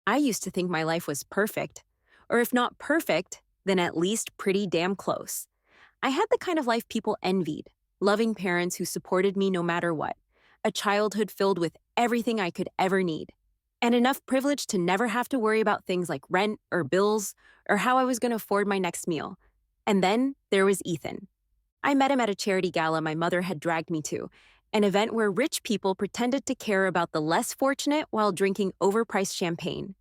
I used to think my life was perfect. Or if not perfect, then at least pretty damn close. I had the kind of life people envied, loving parents who supported me no matter what, a childhood filled with everything I could ever need, and enough privilege to never have to worry about things like rent or bills or how I was going to afford my next meal. And then there was Ethan. I met him at a charity gala my mother had dragged me to, an event where rich people pretended to care about the less fortunate while drinking overpriced champagne.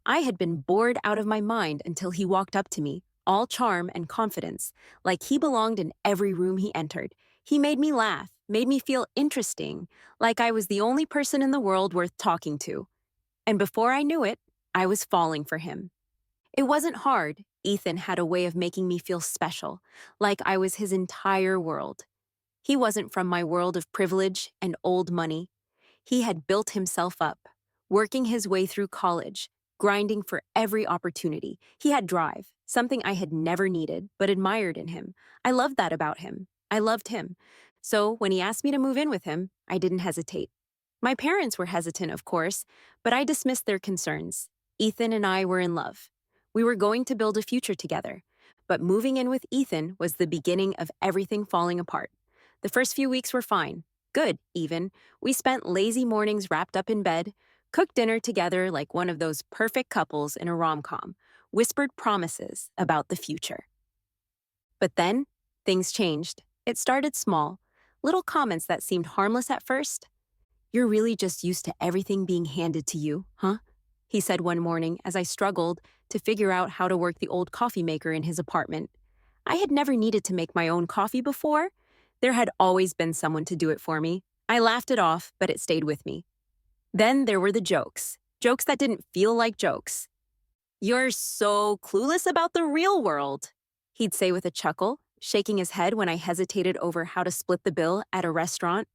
I had been bored out of my mind until he walked up to me, all charm and confidence, like he belonged in every room he entered. He made me laugh, made me feel interesting, like I was the only person in the world worth talking to. And before I knew it, I was falling for him. It wasn't hard. Ethan had a way of making me feel special, like I was his entire world. He wasn't from my world of privilege and old money. He had built himself up, working his way through college, grinding for every opportunity. He had drive, something I had never needed, but admired in him. I loved that about him. I loved him. So when he asked me to move in with him, I didn't hesitate. My parents were hesitant, of course, but I dismissed their concerns. Ethan and I were in love. We were going to build a future together. But moving in with Ethan was the beginning of everything falling apart. The first few weeks were fine. Good, even. We spent lazy mornings wrapped up in bed, cooked dinner together like one of those perfect couples in a rom-com, whispered promises about the future. But then, things changed. It started small. Little comments that seemed harmless at first. "You're really just used to everything being handed to you, huh?" He said one morning as I struggled to figure out how to work the old coffee maker in his apartment. I had never needed to make my own coffee before. There had always been someone to do it for me. I laughed it off, but it stayed with me. Then there were the jokes. Jokes that didn't feel like jokes. "You're so clueless about the real world," he'd say with a chuckle, shaking his head when I hesitated over how to split the bill at a restaurant.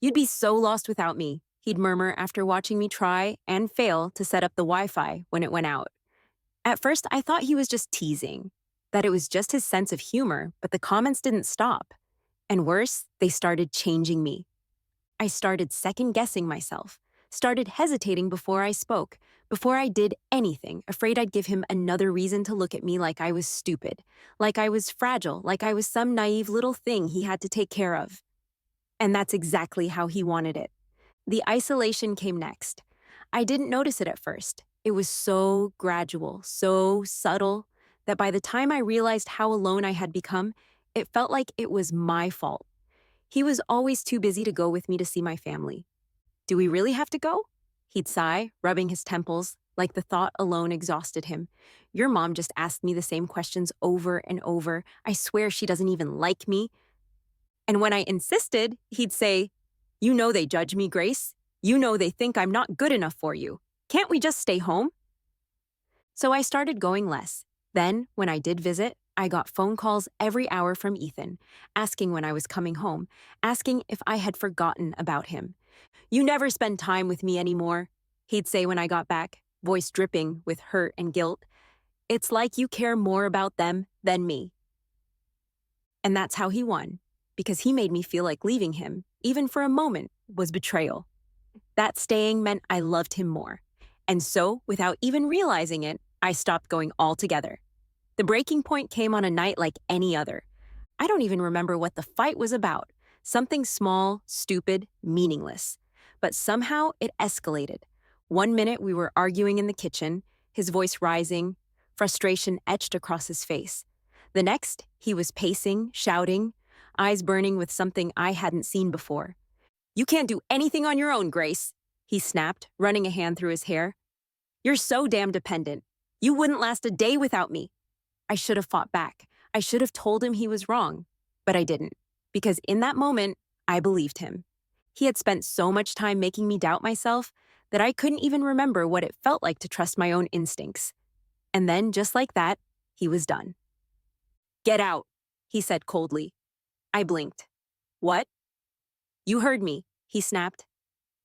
"You'd be so lost without me," he'd murmur after watching me try and fail to set up the Wi-Fi when it went out. At first, I thought he was just teasing, that it was just his sense of humor, but the comments didn't stop. And worse, they started changing me. I started second-guessing myself, started hesitating before I spoke, before I did anything, afraid I'd give him another reason to look at me like I was stupid, like I was fragile, like I was some naive little thing he had to take care of. And that's exactly how he wanted it. The isolation came next. I didn't notice it at first. It was so gradual, so subtle, that by the time I realized how alone I had become, it felt like it was my fault. He was always too busy to go with me to see my family. "Do we really have to go?" He'd sigh, rubbing his temples, like the thought alone exhausted him. "Your mom just asked me the same questions over and over. I swear she doesn't even like me." And when I insisted, he'd say, "You know they judge me, Grace. You know they think I'm not good enough for you. Can't we just stay home?" So I started going less. Then, when I did visit, I got phone calls every hour from Ethan, asking when I was coming home, asking if I had forgotten about him. "You never spend time with me anymore," he'd say when I got back, voice dripping with hurt and guilt. "It's like you care more about them than me." And that's how he won, because he made me feel like leaving him, even for a moment, was betrayal. That staying meant I loved him more. And so, without even realizing it, I stopped going altogether. The breaking point came on a night like any other. I don't even remember what the fight was about. Something small, stupid, meaningless. But somehow it escalated. One minute we were arguing in the kitchen, his voice rising, frustration etched across his face. The next, he was pacing, shouting, eyes burning with something I hadn't seen before. "You can't do anything on your own, Grace," he snapped, running a hand through his hair. "You're so damn dependent. You wouldn't last a day without me." I should have fought back. I should have told him he was wrong. But I didn't, because in that moment, I believed him. He had spent so much time making me doubt myself that I couldn't even remember what it felt like to trust my own instincts. And then, just like that, he was done. "Get out," he said coldly. I blinked. "What?" "You heard me," he snapped.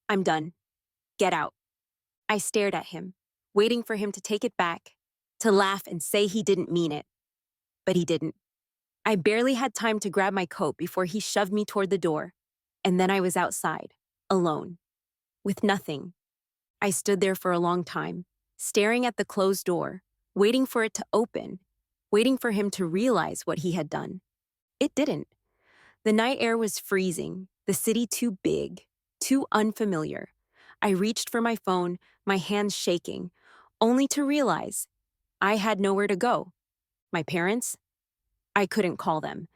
"I'm done. Get out." I stared at him, waiting for him to take it back, to laugh and say he didn't mean it. But he didn't. I barely had time to grab my coat before he shoved me toward the door. And then I was outside, alone, with nothing. I stood there for a long time, staring at the closed door, waiting for it to open, waiting for him to realize what he had done. It didn't. The night air was freezing, the city too big, too unfamiliar. I reached for my phone, my hands shaking, only to realize I had nowhere to go. My parents? I couldn't call them.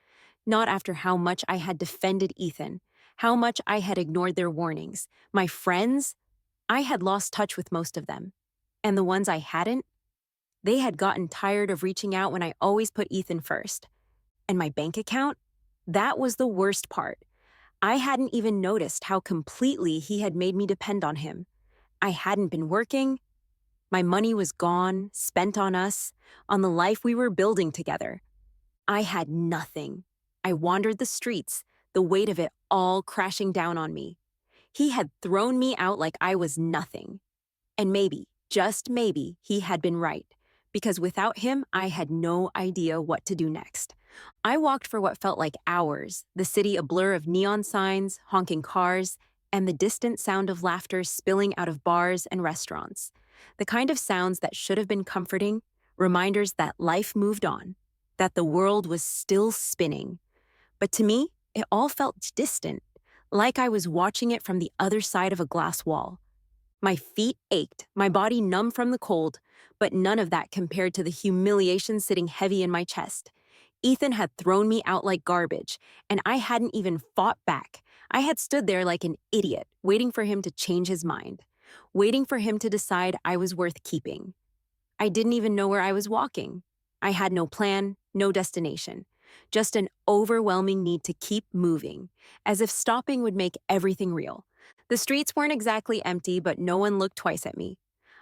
Not after how much I had defended Ethan, how much I had ignored their warnings. My friends? I had lost touch with most of them. And the ones I hadn't? They had gotten tired of reaching out when I always put Ethan first. And my bank account? That was the worst part. I hadn't even noticed how completely he had made me depend on him. I hadn't been working. My money was gone, spent on us, on the life we were building together. I had nothing. I wandered the streets, the weight of it all crashing down on me. He had thrown me out like I was nothing. And maybe, just maybe, he had been right, because without him, I had no idea what to do next. I walked for what felt like hours, the city a blur of neon signs, honking cars, and the distant sound of laughter spilling out of bars and restaurants. The kind of sounds that should have been comforting, reminders that life moved on, that the world was still spinning. But to me, it all felt distant, like I was watching it from the other side of a glass wall. My feet ached, my body numb from the cold, but none of that compared to the humiliation sitting heavy in my chest. Ethan had thrown me out like garbage, and I hadn't even fought back. I had stood there like an idiot, waiting for him to change his mind, waiting for him to decide I was worth keeping. I didn't even know where I was walking. I had no plan, no destination, just an overwhelming need to keep moving, as if stopping would make everything real. The streets weren't exactly empty, but no one looked twice at me.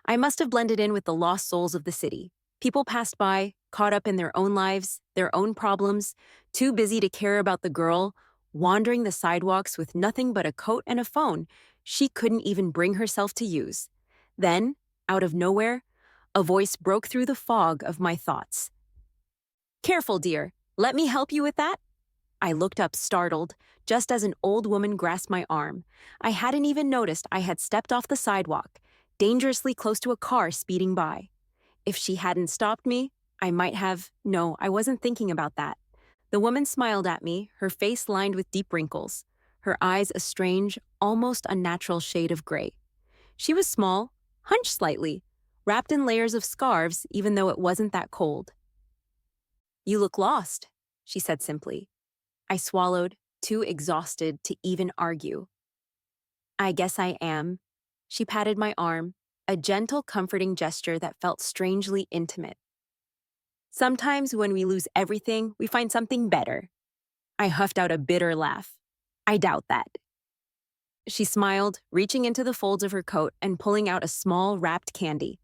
I must have blended in with the lost souls of the city. People passed by, caught up in their own lives, their own problems, too busy to care about the girl, wandering the sidewalks with nothing but a coat and a phone she couldn't even bring herself to use. Then, out of nowhere, a voice broke through the fog of my thoughts. "Careful, dear. Let me help you with that?" I looked up startled, just as an old woman grasped my arm. I hadn't even noticed I had stepped off the sidewalk, dangerously close to a car speeding by. If she hadn't stopped me, I might have— No, I wasn't thinking about that. The woman smiled at me, her face lined with deep wrinkles, her eyes a strange, almost unnatural shade of gray. She was small, hunched slightly, wrapped in layers of scarves even though it wasn't that cold. "You look lost," she said simply. I swallowed, too exhausted to even argue. "I guess I am." She patted my arm, a gentle, comforting gesture that felt strangely intimate. "Sometimes when we lose everything, we find something better." I huffed out a bitter laugh. "I doubt that." She smiled, reaching into the folds of her coat and pulling out a small wrapped candy.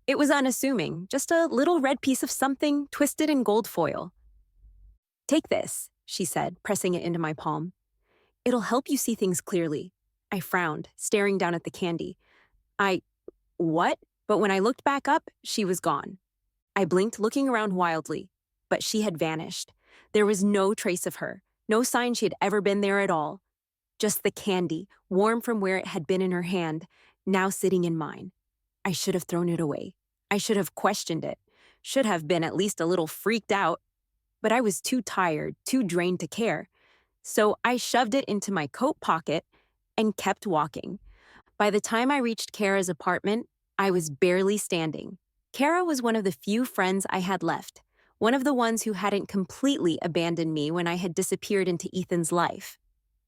It was unassuming, just a little red piece of something twisted in gold foil. "Take this," she said, pressing it into my palm. "It'll help you see things clearly." I frowned, staring down at the candy. What? But when I looked back up, she was gone. I blinked, looking around wildly, but she had vanished. There was no trace of her, no sign she had ever been there at all. Just the candy, warm from where it had been in her hand, now sitting in mine. I should have thrown it away. I should have questioned it, should have been at least a little freaked out. But I was too tired, too drained to care. So I shoved it into my coat pocket and kept walking. By the time I reached Kara's apartment, I was barely standing. Kara was one of the few friends I had left, one of the ones who hadn't completely abandoned me when I had disappeared into Ethan's life.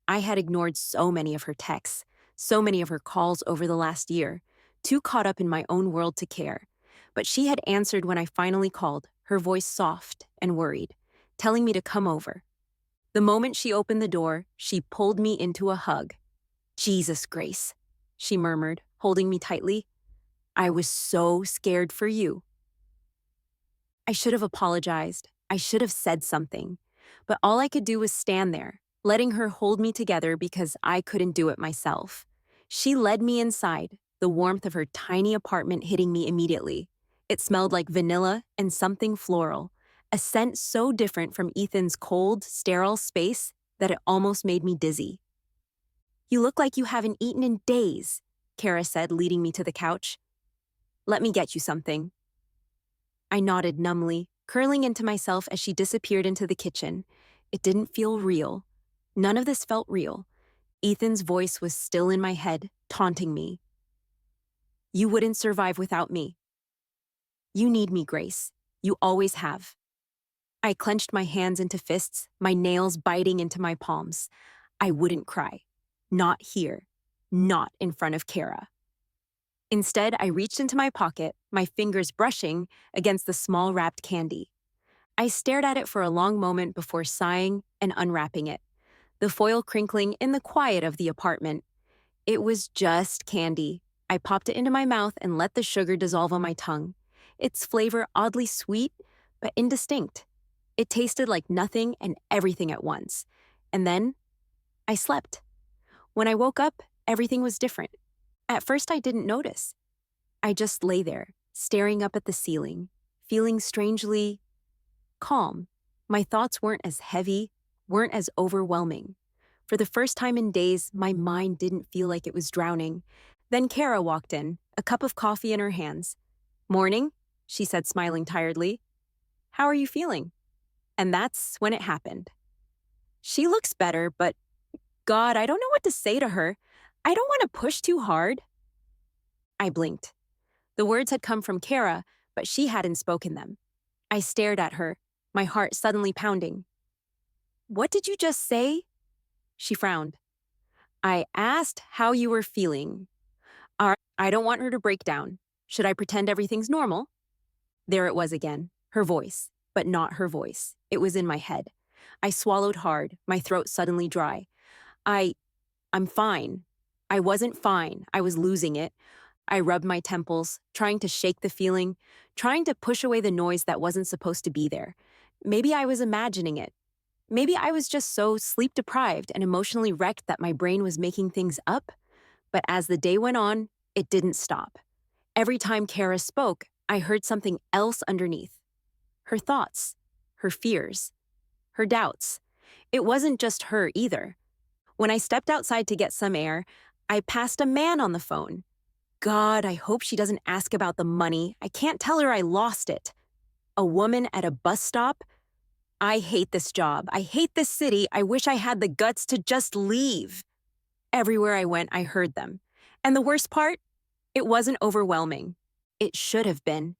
I had ignored so many of her texts, so many of her calls over the last year, too caught up in my own world to care. But she had answered when I finally called, her voice soft and worried, telling me to come over. The moment she opened the door, she pulled me into a hug. "Jesus, Grace," she murmured, holding me tightly. "I was so scared for you." I should have apologized. I should have said something. But all I could do was stand there, letting her hold me together because I couldn't do it myself. She led me inside, the warmth of her tiny apartment hitting me immediately. It smelled like vanilla and something floral, a scent so different from Ethan's cold, sterile space that it almost made me dizzy. "You look like you haven't eaten in days," Kara said, leading me to the couch. Let me get you something. I nodded numbly, curling into myself as she disappeared into the kitchen. It didn't feel real. None of this felt real. Ethan's voice was still in my head, taunting me. You wouldn't survive without me. You need me, Grace. You always have. I clenched my hands into fists, my nails biting into my palms. I wouldn't cry. Not here. Not in front of Kara. Instead, I reached into my pocket, my fingers brushing against the small wrapped candy. I stared at it for a long moment before sighing and unwrapping it, the foil crinkling in the quiet of the apartment. It was just candy. I popped it into my mouth and let the sugar dissolve on my tongue. Its flavor oddly sweet, but indistinct. It tasted like nothing and everything at once. And then, I slept. When I woke up, everything was different. At first, I didn't notice. I just lay there, staring up at the ceiling, feeling strangely calm. My thoughts weren't as heavy, weren't as overwhelming. For the first time in days, my mind didn't feel like it was drowning. Then Kara walked in, a cup of coffee in her hands. Morning, she said, smiling tiredly. How are you feeling? And that's when it happened. She looks better, but God, I don't know what to say to her. I don't want to push too hard. I blinked. The words had come from Kara, but she hadn't spoken them. I stared at her, my heart suddenly pounding. What did you just say? She frowned. I asked how you were feeling. I don't want her to break down. Should I pretend everything's normal? There it was again, her voice, but not her voice. It was in my head. I swallowed hard, my throat suddenly dry. I'm fine. I wasn't fine. I was losing it. I rubbed my temples, trying to shake the feeling, trying to push away the noise that wasn't supposed to be there. Maybe I was imagining it. Maybe I was just so sleep-deprived and emotionally wrecked that my brain was making things up. But as the day went on, it didn't stop. Every time Kara spoke, I heard something else underneath. Her thoughts, her fears, her doubts. It wasn't just her either. When I stepped outside to get some air, I passed a man on the phone. God, I hope she doesn't ask about the money. I can't tell her I lost it. A woman at a bus stop? I hate this job. I hate this city. I wish I had the guts to just leave. Everywhere I went, I heard them. And the worst part? It wasn't overwhelming. It should have been.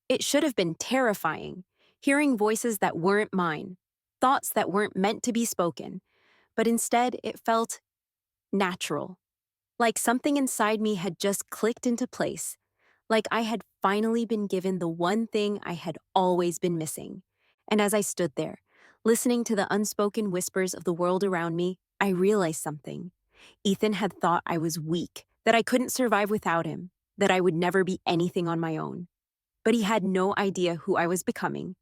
It should have been terrifying. Hearing voices that weren't mine, thoughts that weren't meant to be spoken. But instead, it felt natural. Like something inside me had just clicked into place. Like I had finally been given the one thing I had always been missing. And as I stood there, listening to the unspoken whispers of the world around me, I realized something. Ethan had thought I was weak, that I couldn't survive without him, that I would never be anything on my own. But he had no idea who I was becoming.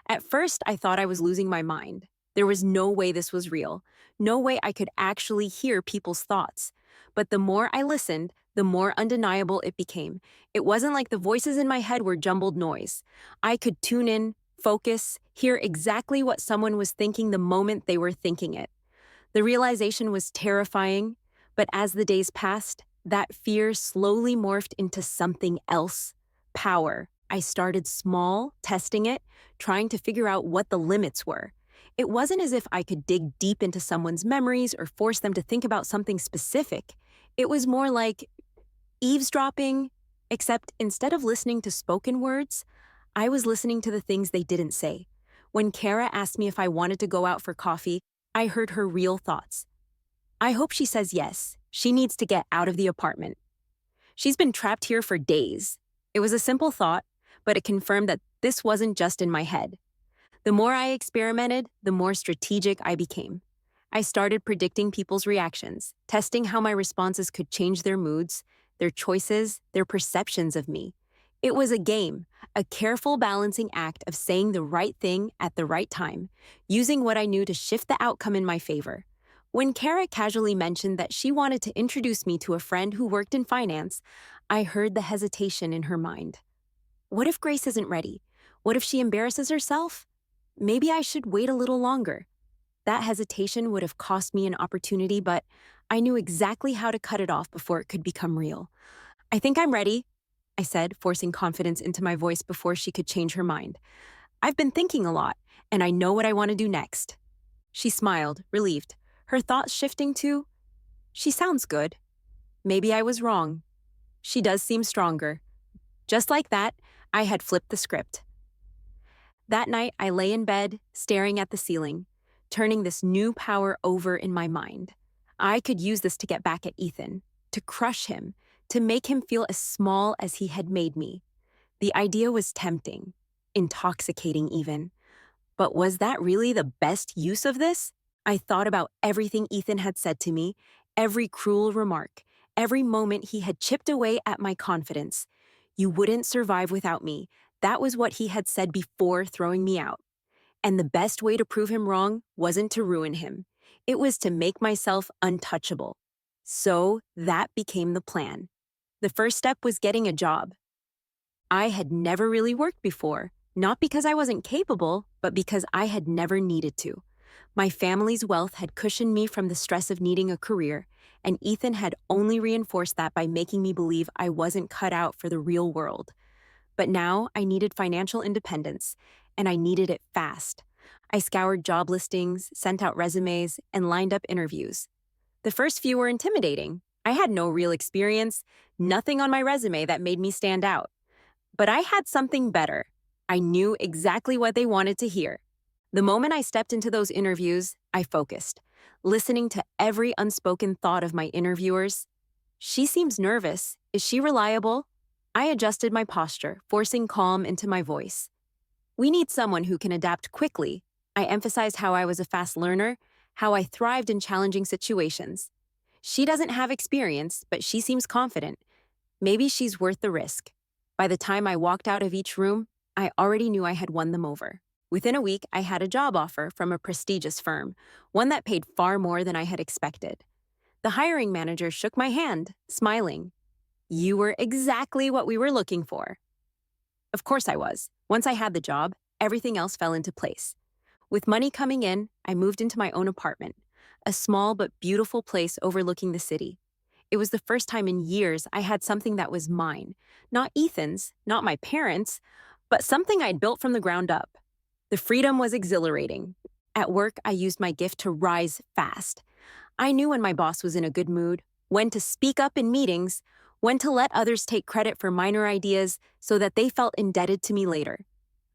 At first, I thought I was losing my mind. There was no way this was real, no way I could actually hear people's thoughts. But the more I listened, the more undeniable it became. It wasn't like the voices in my head were jumbled noise. I could tune in, focus, hear exactly what someone was thinking the moment they were thinking it. The realization was terrifying, but as the days passed, that fear slowly morphed into something else. Power. I started small, testing it, trying to figure out what the limits were. It wasn't as if I could dig deep into someone's memories or force them to think about something specific. It was more like eavesdropping, except instead of listening to spoken words, I was listening to the things they didn't say. When Kara asked me if I wanted to go out for coffee, I heard her real thoughts. I hope she says yes. She needs to get out of the apartment. She's been trapped here for days. It was a simple thought, but it confirmed that this wasn't just in my head. The more I experimented, the more strategic I became. I started predicting people's reactions, testing how my responses could change their moods, their choices, their perceptions of me. It was a game, a careful balancing act of saying the right thing at the right time, using what I knew to shift the outcome in my favor. When Kara casually mentioned that she wanted to introduce me to a friend who worked in finance, I heard the hesitation in her mind. What if Grace isn't ready? What if she embarrasses herself? Maybe I should wait a little longer. That hesitation would have cost me an opportunity, but I knew exactly how to cut it off before it could become real. I think I'm ready. I said, forcing confidence into my voice before she could change her mind. I've been thinking a lot, and I know what I want to do next. She smiled, relieved, her thoughts shifting to, she sounds good. Maybe I was wrong. She does seem stronger. Just like that, I had flipped the script. That night, I lay in bed, staring at the ceiling, turning this new power over in my mind. I could use this to get back at Ethan, to crush him, to make him feel as small as he had made me. The idea was tempting, intoxicating even. But was that really the best use of this? I thought about everything Ethan had said to me, every cruel remark, every moment he had chipped away at my confidence. You wouldn't survive without me. That was what he had said before throwing me out. And the best way to prove him wrong wasn't to ruin him. It was to make myself untouchable. So that became the plan. The first step was getting a job. I had never really worked before, not because I wasn't capable, but because I had never needed to. My family's wealth had cushioned me from the stress of needing a career, and Ethan had only reinforced that by making me believe I wasn't cut out for the real world. But now I needed financial independence, and I needed it fast. I scoured job listings, sent out resumes, and lined up interviews. The first few were intimidating. I had no real experience, nothing on my resume that made me stand out. But I had something better. I knew exactly what they wanted to hear. The moment I stepped into those interviews, I focused, listening to every unspoken thought of my interviewers. She seems nervous. Is she reliable? I adjusted my posture, forcing calm into my voice. We need someone who can adapt quickly. I emphasized how I was a fast learner, how I thrived in challenging situations. She doesn't have experience, but she seems confident. Maybe she's worth the risk. By the time I walked out of each room, I already knew I had won them over. Within a week, I had a job offer from a prestigious firm, one that paid far more than I had expected. The hiring manager shook my hand, smiling. You were exactly what we were looking for. Of course I was. Once I had the job, everything else fell into place. With money coming in, I moved into my own apartment, a small but beautiful place overlooking the city. It was the first time in years I had something that was mine, not Ethan's, not my parents', but something I'd built from the ground up. The freedom was exhilarating. At work, I used my gift to rise fast. I knew when my boss was in a good mood, when to speak up in meetings, when to let others take credit for minor ideas so that they felt indebted to me later.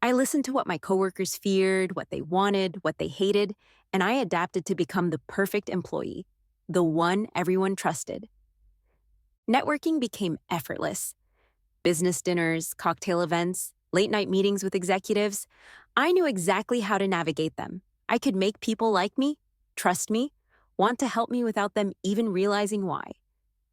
I listened to what my coworkers feared, what they wanted, what they hated, and I adapted to become the perfect employee, the one everyone trusted. Networking became effortless. Business dinners, cocktail events, late-night meetings with executives, I knew exactly how to navigate them. I could make people like me, trust me, want to help me without them even realizing why.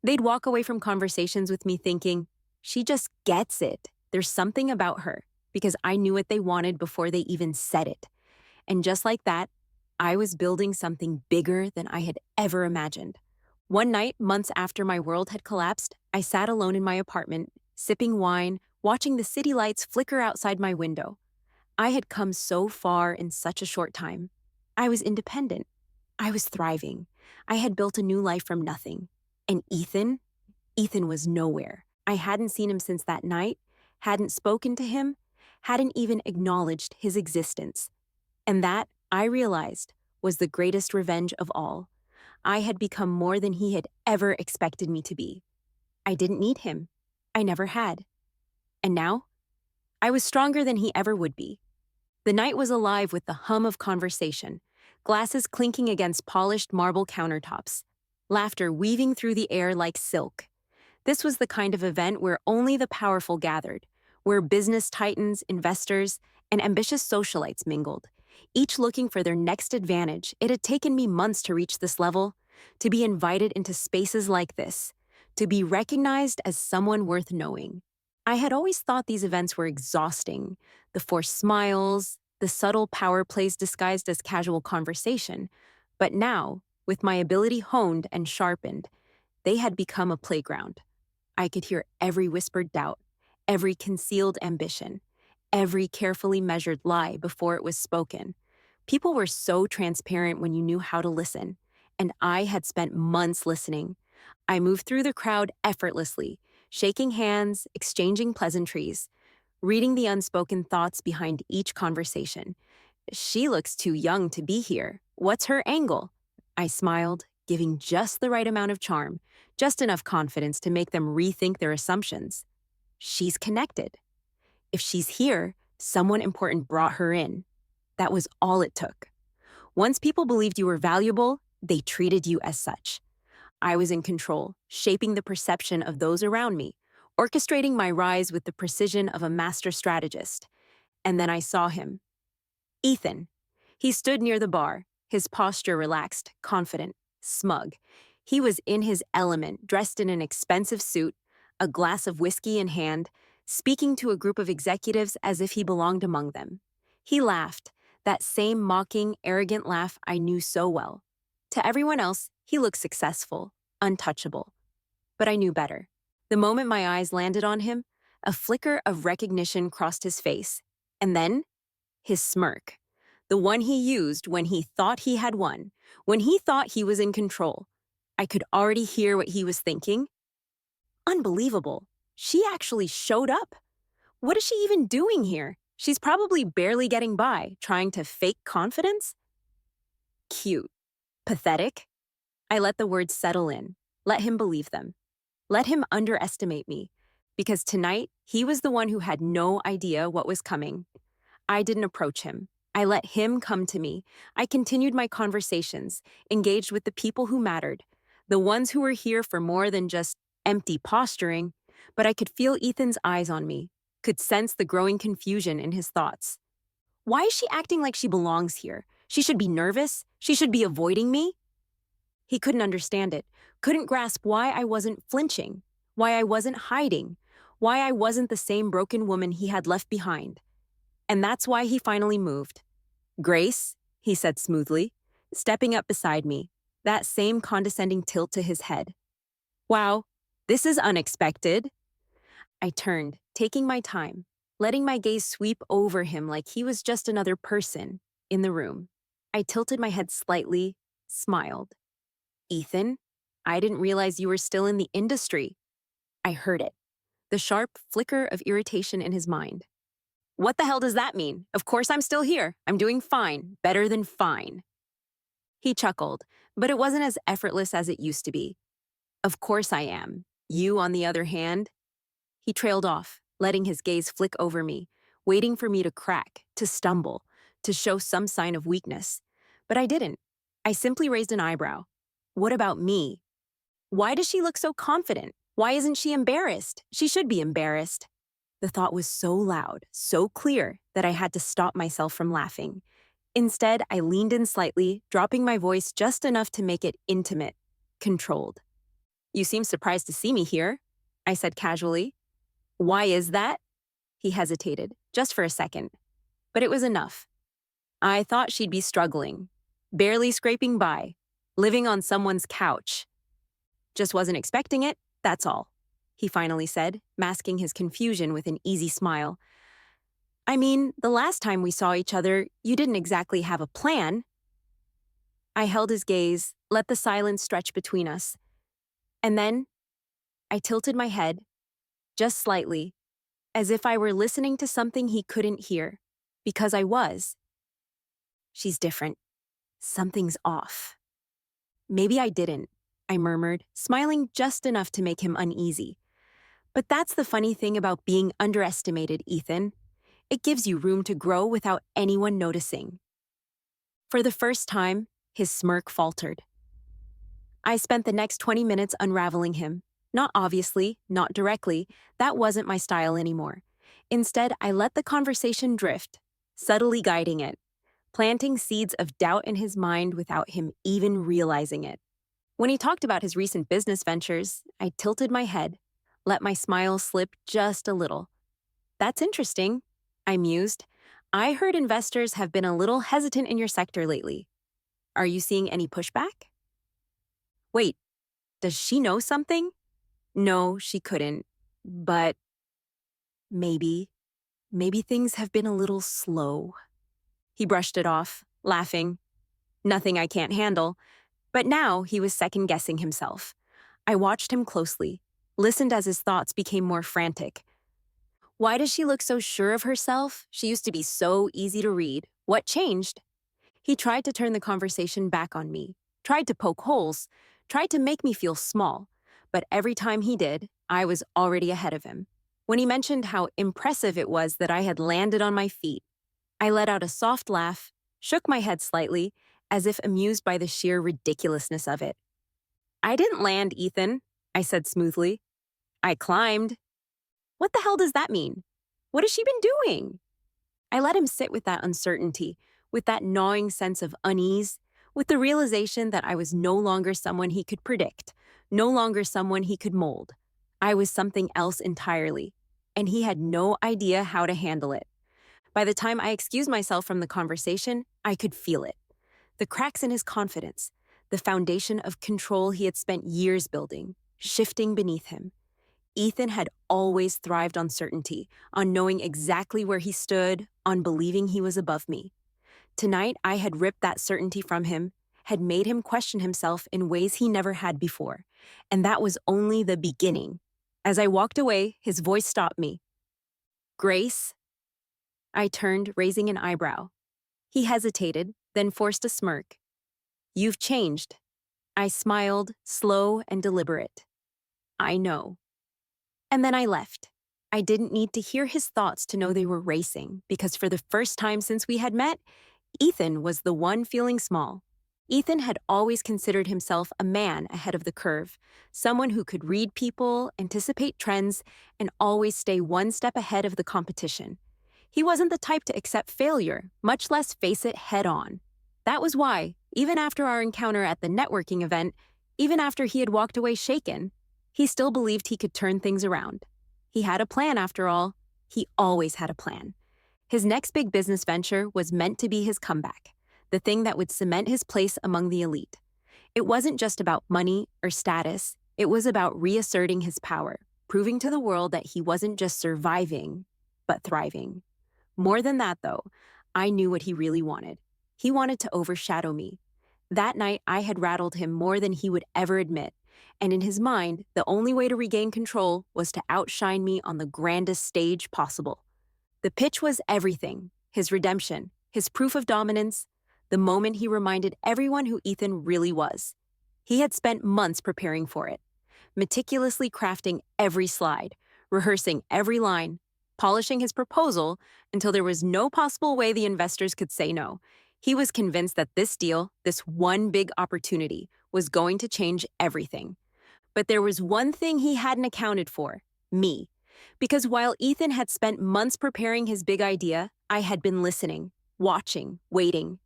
They'd walk away from conversations with me thinking, she just gets it. There's something about her, because I knew what they wanted before they even said it. And just like that, I was building something bigger than I had ever imagined. One night, months after my world had collapsed, I sat alone in my apartment, sipping wine, watching the city lights flicker outside my window. I had come so far in such a short time. I was independent. I was thriving. I had built a new life from nothing. And Ethan was nowhere. I hadn't seen him since that night, hadn't spoken to him, hadn't even acknowledged his existence. And that, I realized, was the greatest revenge of all. I had become more than he had ever expected me to be. I didn't need him. I never had. And now, I was stronger than he ever would be. The night was alive with the hum of conversation, glasses clinking against polished marble countertops, laughter weaving through the air like silk. This was the kind of event where only the powerful gathered, where business titans, investors, and ambitious socialites mingled, each looking for their next advantage. It had taken me months to reach this level, to be invited into spaces like this, to be recognized as someone worth knowing. I had always thought these events were exhausting, the forced smiles, the subtle power plays disguised as casual conversation. But now, with my ability honed and sharpened, they had become a playground. I could hear every whispered doubt, every concealed ambition, every carefully measured lie before it was spoken. People were so transparent when you knew how to listen, and I had spent months listening. I moved through the crowd effortlessly, shaking hands, exchanging pleasantries, reading the unspoken thoughts behind each conversation. She looks too young to be here. What's her angle? I smiled, giving just the right amount of charm, just enough confidence to make them rethink their assumptions. She's connected. If she's here, someone important brought her in. That was all it took. Once people believed you were valuable, they treated you as such. I was in control, shaping the perception of those around me, orchestrating my rise with the precision of a master strategist. And then I saw him. Ethan. He stood near the bar, his posture relaxed, confident, smug. He was in his element, dressed in an expensive suit, a glass of whiskey in hand, speaking to a group of executives as if he belonged among them. He laughed, that same mocking, arrogant laugh I knew so well. To everyone else, he looked successful, untouchable. But I knew better. The moment my eyes landed on him, a flicker of recognition crossed his face. And then, his smirk. The one he used when he thought he had won, when he thought he was in control. I could already hear what he was thinking. Unbelievable. She actually showed up. What is she even doing here? She's probably barely getting by, trying to fake confidence? Cute. Pathetic? I let the words settle in. Let him believe them. Let him underestimate me. Because tonight, he was the one who had no idea what was coming. I didn't approach him. I let him come to me. I continued my conversations, engaged with the people who mattered, the ones who were here for more than just empty posturing, but I could feel Ethan's eyes on me, could sense the growing confusion in his thoughts. Why is she acting like she belongs here? She should be nervous. She should be avoiding me. He couldn't understand it, couldn't grasp why I wasn't flinching, why I wasn't hiding, why I wasn't the same broken woman he had left behind. And that's why he finally moved. Grace, he said smoothly, stepping up beside me, that same condescending tilt to his head. Wow, this is unexpected. I turned, taking my time, letting my gaze sweep over him like he was just another person in the room. I tilted my head slightly, smiled. Ethan, I didn't realize you were still in the industry. I heard it, the sharp flicker of irritation in his mind. What the hell does that mean? Of course I'm still here. I'm doing fine, better than fine. He chuckled, but it wasn't as effortless as it used to be. Of course I am. You, on the other hand? He trailed off, letting his gaze flick over me, waiting for me to crack, to stumble, to show some sign of weakness. But I didn't. I simply raised an eyebrow. What about me? Why does she look so confident? Why isn't she embarrassed? She should be embarrassed. The thought was so loud, so clear, that I had to stop myself from laughing. Instead, I leaned in slightly, dropping my voice just enough to make it intimate, controlled. You seem surprised to see me here, I said casually. Why is that? He hesitated, just for a second. But it was enough. I thought she'd be struggling, barely scraping by, living on someone's couch. Just wasn't expecting it, that's all, he finally said, masking his confusion with an easy smile. I mean, the last time we saw each other, you didn't exactly have a plan. I held his gaze, let the silence stretch between us. And then, I tilted my head, just slightly, as if I were listening to something he couldn't hear, because I was. She's different. Something's off. Maybe I didn't, I murmured, smiling just enough to make him uneasy. But that's the funny thing about being underestimated, Ethan. It gives you room to grow without anyone noticing. For the first time, his smirk faltered. I spent the next 20 minutes unraveling him. Not obviously, not directly, that wasn't my style anymore. Instead, I let the conversation drift, subtly guiding it, planting seeds of doubt in his mind without him even realizing it. When he talked about his recent business ventures, I tilted my head, let my smile slip just a little. That's interesting, I mused. I heard investors have been a little hesitant in your sector lately. Are you seeing any pushback? Wait, does she know something? No, she couldn't. But maybe things have been a little slow. He brushed it off, laughing. Nothing I can't handle. But now he was second-guessing himself. I watched him closely, listened as his thoughts became more frantic. Why does she look so sure of herself? She used to be so easy to read. What changed? He tried to turn the conversation back on me, tried to poke holes, tried to make me feel small. But every time he did, I was already ahead of him. When he mentioned how impressive it was that I had landed on my feet, I let out a soft laugh, shook my head slightly, as if amused by the sheer ridiculousness of it. I didn't land, Ethan, I said smoothly. I climbed. What the hell does that mean? What has she been doing? I let him sit with that uncertainty, with that gnawing sense of unease, with the realization that I was no longer someone he could predict, no longer someone he could mold. I was something else entirely, and he had no idea how to handle it. By the time I excused myself from the conversation, I could feel it. The cracks in his confidence, the foundation of control he had spent years building, shifting beneath him. Ethan had always thrived on certainty, on knowing exactly where he stood, on believing he was above me. Tonight, I had ripped that certainty from him, had made him question himself in ways he never had before. And that was only the beginning. As I walked away, his voice stopped me. Grace? I turned, raising an eyebrow. He hesitated, then forced a smirk. You've changed. I smiled, slow and deliberate. I know. And then I left. I didn't need to hear his thoughts to know they were racing, because for the first time since we had met, Ethan was the one feeling small. Ethan had always considered himself a man ahead of the curve, someone who could read people, anticipate trends, and always stay one step ahead of the competition. He wasn't the type to accept failure, much less face it head on. That was why, even after our encounter at the networking event, even after he had walked away shaken, he still believed he could turn things around. He had a plan, after all. He always had a plan. His next big business venture was meant to be his comeback, the thing that would cement his place among the elite. It wasn't just about money or status. It was about reasserting his power, proving to the world that he wasn't just surviving, but thriving. More than that, though, I knew what he really wanted. He wanted to overshadow me. That night, I had rattled him more than he would ever admit, and in his mind, the only way to regain control was to outshine me on the grandest stage possible. The pitch was everything: his redemption, his proof of dominance, the moment he reminded everyone who Ethan really was. He had spent months preparing for it, meticulously crafting every slide, rehearsing every line, polishing his proposal until there was no possible way the investors could say no. He was convinced that this deal, this one big opportunity, was going to change everything. But there was one thing he hadn't accounted for: me. Because while Ethan had spent months preparing his big idea, I had been listening, watching, waiting.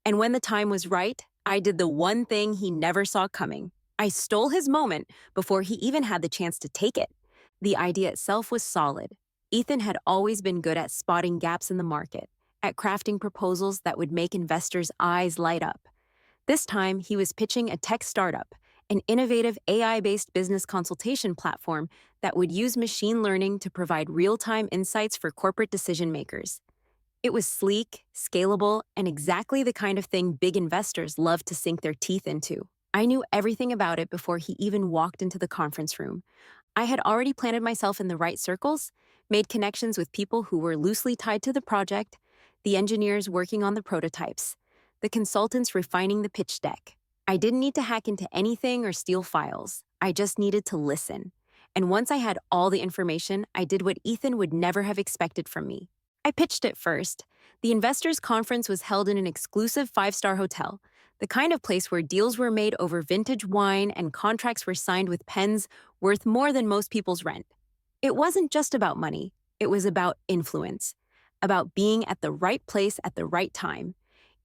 And when the time was right, I did the one thing he never saw coming. I stole his moment before he even had the chance to take it. The idea itself was solid. Ethan had always been good at spotting gaps in the market, at crafting proposals that would make investors' eyes light up. This time, he was pitching a tech startup, an innovative AI-based business consultation platform that would use machine learning to provide real-time insights for corporate decision-makers. It was sleek, scalable, and exactly the kind of thing big investors love to sink their teeth into. I knew everything about it before he even walked into the conference room. I had already planted myself in the right circles, made connections with people who were loosely tied to the project, the engineers working on the prototypes, the consultants refining the pitch deck. I didn't need to hack into anything or steal files. I just needed to listen. And once I had all the information, I did what Ethan would never have expected from me. I pitched it first. The investors' conference was held in an exclusive 5-star hotel, the kind of place where deals were made over vintage wine and contracts were signed with pens worth more than most people's rent. It wasn't just about money. It was about influence, about being at the right place at the right time.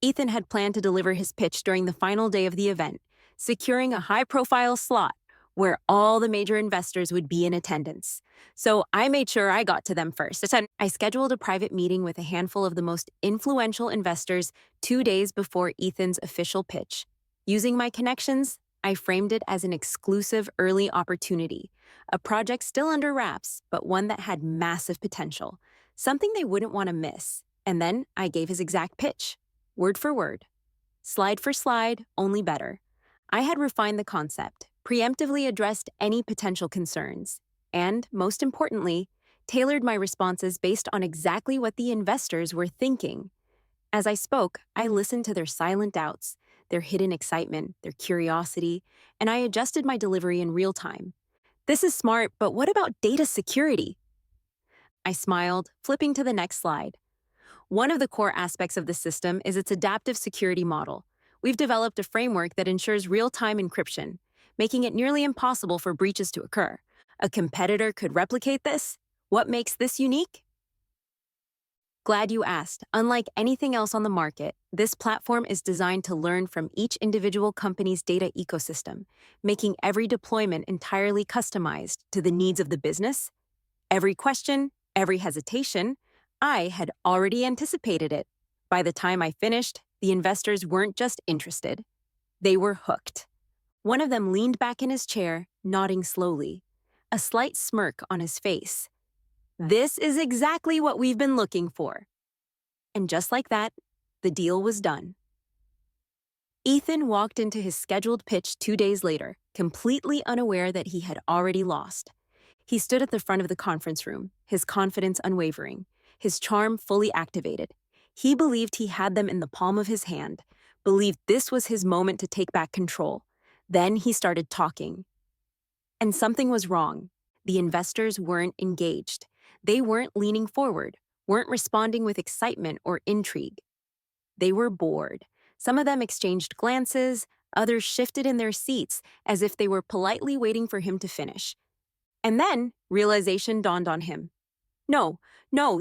Ethan had planned to deliver his pitch during the final day of the event, securing a high-profile slot where all the major investors would be in attendance. So I made sure I got to them first. I scheduled a private meeting with a handful of the most influential investors 2 days before Ethan's official pitch. Using my connections, I framed it as an exclusive early opportunity, a project still under wraps, but one that had massive potential, something they wouldn't want to miss. And then I gave his exact pitch, word for word. Slide for slide, only better. I had refined the concept, preemptively addressed any potential concerns, and, most importantly, tailored my responses based on exactly what the investors were thinking. As I spoke, I listened to their silent doubts, their hidden excitement, their curiosity, and I adjusted my delivery in real time. This is smart, but what about data security? I smiled, flipping to the next slide. One of the core aspects of the system is its adaptive security model. We've developed a framework that ensures real-time encryption, making it nearly impossible for breaches to occur. A competitor could replicate this? What makes this unique? Glad you asked. Unlike anything else on the market, this platform is designed to learn from each individual company's data ecosystem, making every deployment entirely customized to the needs of the business. Every question, every hesitation, I had already anticipated it. By the time I finished, the investors weren't just interested. They were hooked. One of them leaned back in his chair, nodding slowly, a slight smirk on his face. This is exactly what we've been looking for. And just like that, the deal was done. Ethan walked into his scheduled pitch 2 days later, completely unaware that he had already lost. He stood at the front of the conference room, his confidence unwavering, his charm fully activated. He believed he had them in the palm of his hand, believed this was his moment to take back control. Then he started talking. And something was wrong. The investors weren't engaged. They weren't leaning forward, weren't responding with excitement or intrigue. They were bored. Some of them exchanged glances, others shifted in their seats as if they were politely waiting for him to finish. And then realization dawned on him. No,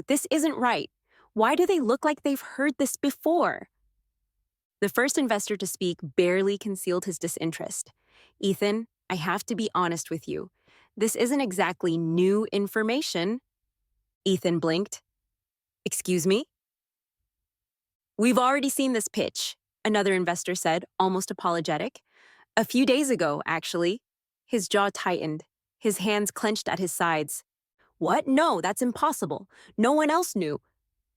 this isn't right. Why do they look like they've heard this before? The first investor to speak barely concealed his disinterest. Ethan, I have to be honest with you. This isn't exactly new information. Ethan blinked. Excuse me? We've already seen this pitch, another investor said, almost apologetic. A few days ago, actually. His jaw tightened, his hands clenched at his sides. What? No, that's impossible. No one else knew.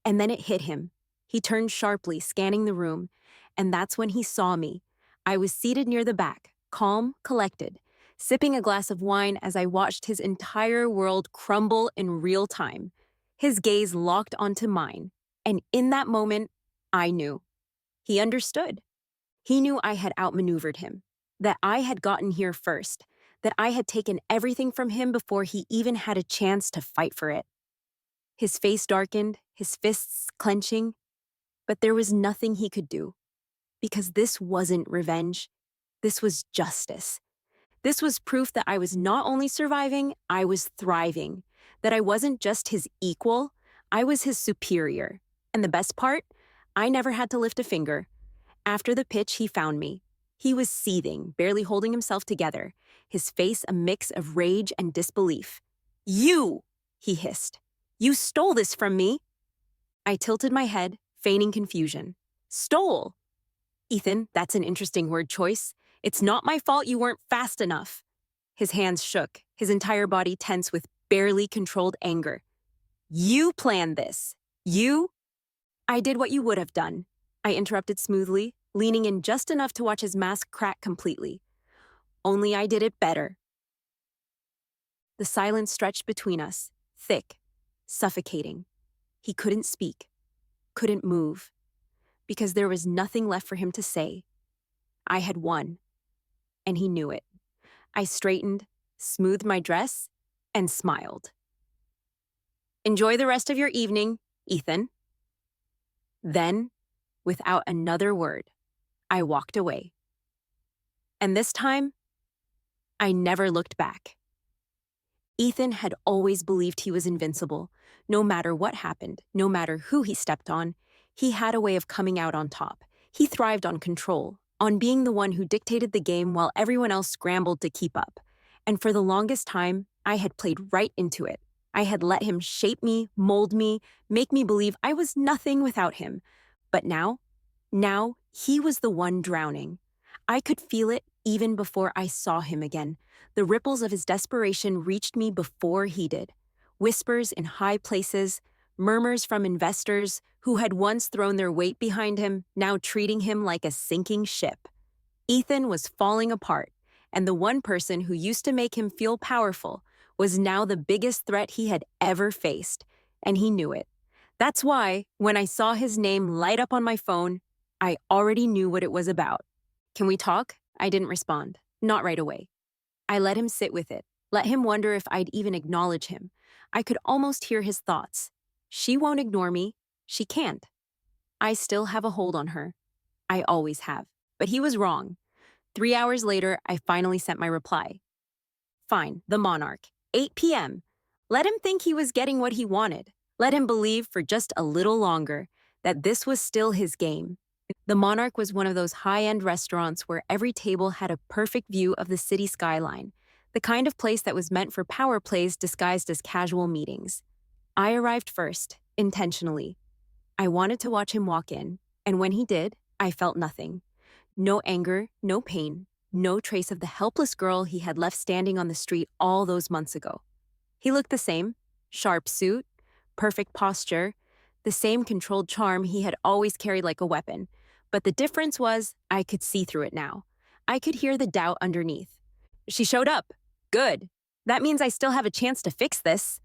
And then it hit him. He turned sharply, scanning the room, and that's when he saw me. I was seated near the back, calm, collected, sipping a glass of wine as I watched his entire world crumble in real time. His gaze locked onto mine, and in that moment, I knew. He understood. He knew I had outmaneuvered him, that I had gotten here first, that I had taken everything from him before he even had a chance to fight for it. His face darkened, his fists clenching, but there was nothing he could do. Because this wasn't revenge. This was justice. This was proof that I was not only surviving, I was thriving. That I wasn't just his equal, I was his superior. And the best part? I never had to lift a finger. After the pitch, he found me. He was seething, barely holding himself together, his face a mix of rage and disbelief. You! He hissed. You stole this from me! I tilted my head, feigning confusion. Stole? Ethan, that's an interesting word choice. It's not my fault you weren't fast enough. His hands shook, his entire body tense with barely controlled anger. You planned this. You? I did what you would have done. I interrupted smoothly, leaning in just enough to watch his mask crack completely. Only I did it better. The silence stretched between us, thick, suffocating. He couldn't speak, couldn't move, because there was nothing left for him to say. I had won, and he knew it. I straightened, smoothed my dress, and smiled. Enjoy the rest of your evening, Ethan. Then, without another word, I walked away. And this time, I never looked back. Ethan had always believed he was invincible. No matter what happened, no matter who he stepped on, he had a way of coming out on top. He thrived on control, on being the one who dictated the game while everyone else scrambled to keep up. And for the longest time, I had played right into it. I had let him shape me, mold me, make me believe I was nothing without him. But now he was the one drowning. I could feel it even before I saw him again. The ripples of his desperation reached me before he did. Whispers in high places, murmurs from investors who had once thrown their weight behind him, now treating him like a sinking ship. Ethan was falling apart, And the one person who used to make him feel powerful was now the biggest threat he had ever faced, and he knew it. That's why, when I saw his name light up on my phone, I already knew what it was about. Can we talk? I didn't respond. Not right away. I let him sit with it, let him wonder if I'd even acknowledge him. I could almost hear his thoughts. She won't ignore me. She can't. I still have a hold on her. I always have. But he was wrong. 3 hours later, I finally sent my reply. Fine, the monarch. 8 p.m. Let him think he was getting what he wanted. Let him believe for just a little longer that this was still his game. The Monarch was one of those high-end restaurants where every table had a perfect view of the city skyline, the kind of place that was meant for power plays disguised as casual meetings. I arrived first, intentionally. I wanted to watch him walk in, and when he did, I felt nothing. No anger, no pain, no trace of the helpless girl he had left standing on the street all those months ago. He looked the same, sharp suit, perfect posture, the same controlled charm he had always carried like a weapon. But the difference was I could see through it now. I could hear the doubt underneath. She showed up. Good. That means I still have a chance to fix this.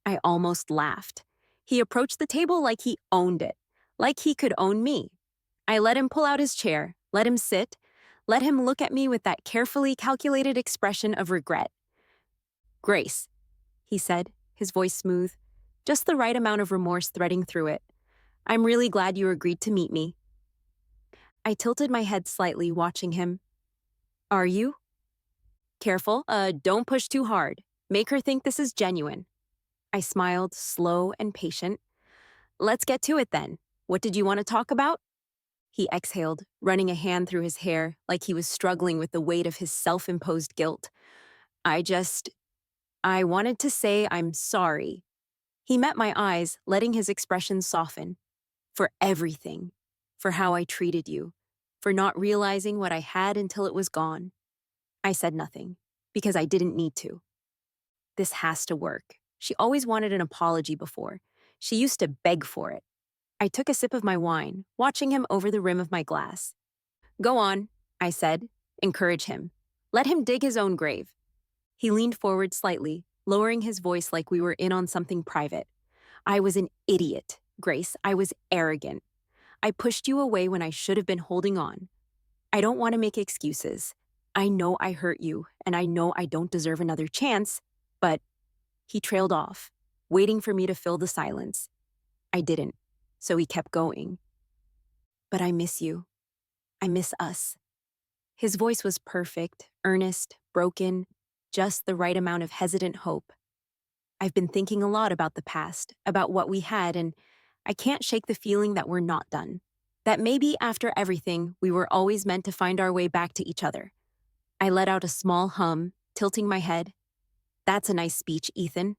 I almost laughed. He approached the table like he owned it, like he could own me. I let him pull out his chair, let him sit, let him look at me with that carefully calculated expression of regret. Grace, he said, his voice smooth, just the right amount of remorse threading through it. I'm really glad you agreed to meet me. I tilted my head slightly, watching him. Are you? Careful, don't push too hard. Make her think this is genuine. I smiled, slow and patient. Let's get to it then. What did you want to talk about? He exhaled, running a hand through his hair like he was struggling with the weight of his self-imposed guilt. I wanted to say I'm sorry. He met my eyes, letting his expression soften. For everything. For how I treated you. For not realizing what I had until it was gone. I said nothing, because I didn't need to. This has to work. She always wanted an apology before. She used to beg for it. I took a sip of my wine, watching him over the rim of my glass. Go on, I said. Encourage him. Let him dig his own grave. He leaned forward slightly, lowering his voice like we were in on something private. I was an idiot, Grace. I was arrogant. I pushed you away when I should have been holding on. I don't want to make excuses. I know I hurt you, and I know I don't deserve another chance, but he trailed off, waiting for me to fill the silence. I didn't, so he kept going. But I miss you. I miss us. His voice was perfect, earnest, broken, just the right amount of hesitant hope. I've been thinking a lot about the past, about what we had, and I can't shake the feeling that we're not done. That maybe after everything, we were always meant to find our way back to each other. I let out a small hum, tilting my head. That's a nice speech, Ethan.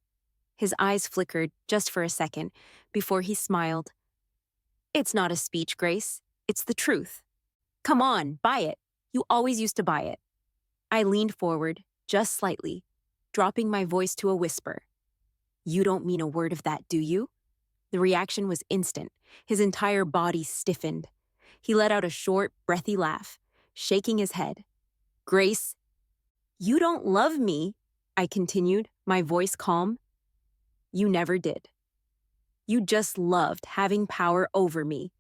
His eyes flickered just for a second before he smiled. It's not a speech, Grace. It's the truth. Come on, buy it. You always used to buy it. I leaned forward, just slightly, dropping my voice to a whisper. You don't mean a word of that, do you? The reaction was instant. His entire body stiffened. He let out a short, breathy laugh, shaking his head. Grace, you don't love me, I continued, my voice calm. You never did. You just loved having power over me.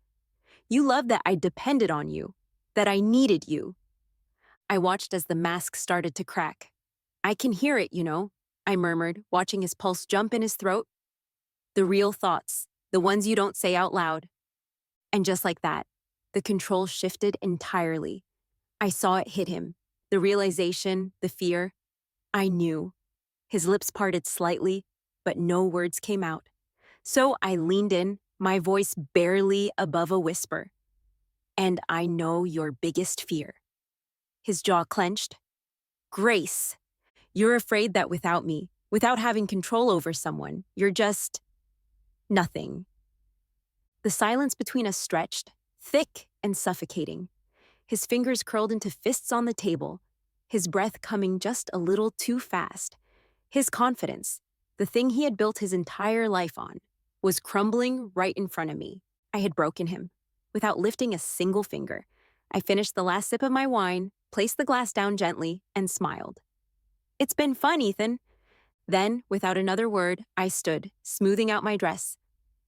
You loved that I depended on you, that I needed you. I watched as the mask started to crack. I can hear it, you know, I murmured, watching his pulse jump in his throat. The real thoughts, the ones you don't say out loud. And just like that, the control shifted entirely. I saw it hit him. The realization, the fear. I knew. His lips parted slightly, but no words came out. So I leaned in, my voice barely above a whisper. And I know your biggest fear. His jaw clenched. Grace, you're afraid that without me, without having control over someone, you're just nothing. The silence between us stretched, thick and suffocating. His fingers curled into fists on the table, his breath coming just a little too fast. His confidence, the thing he had built his entire life on, was crumbling right in front of me. I had broken him. Without lifting a single finger, I finished the last sip of my wine, placed the glass down gently, and smiled. "It's been fun, Ethan." Then, without another word, I stood, smoothing out my dress,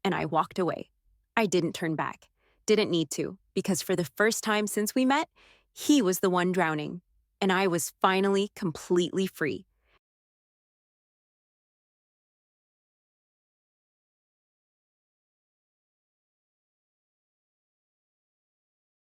and I walked away. I didn't turn back. Didn't need to, because for the first time since we met, he was the one drowning, and I was finally completely free.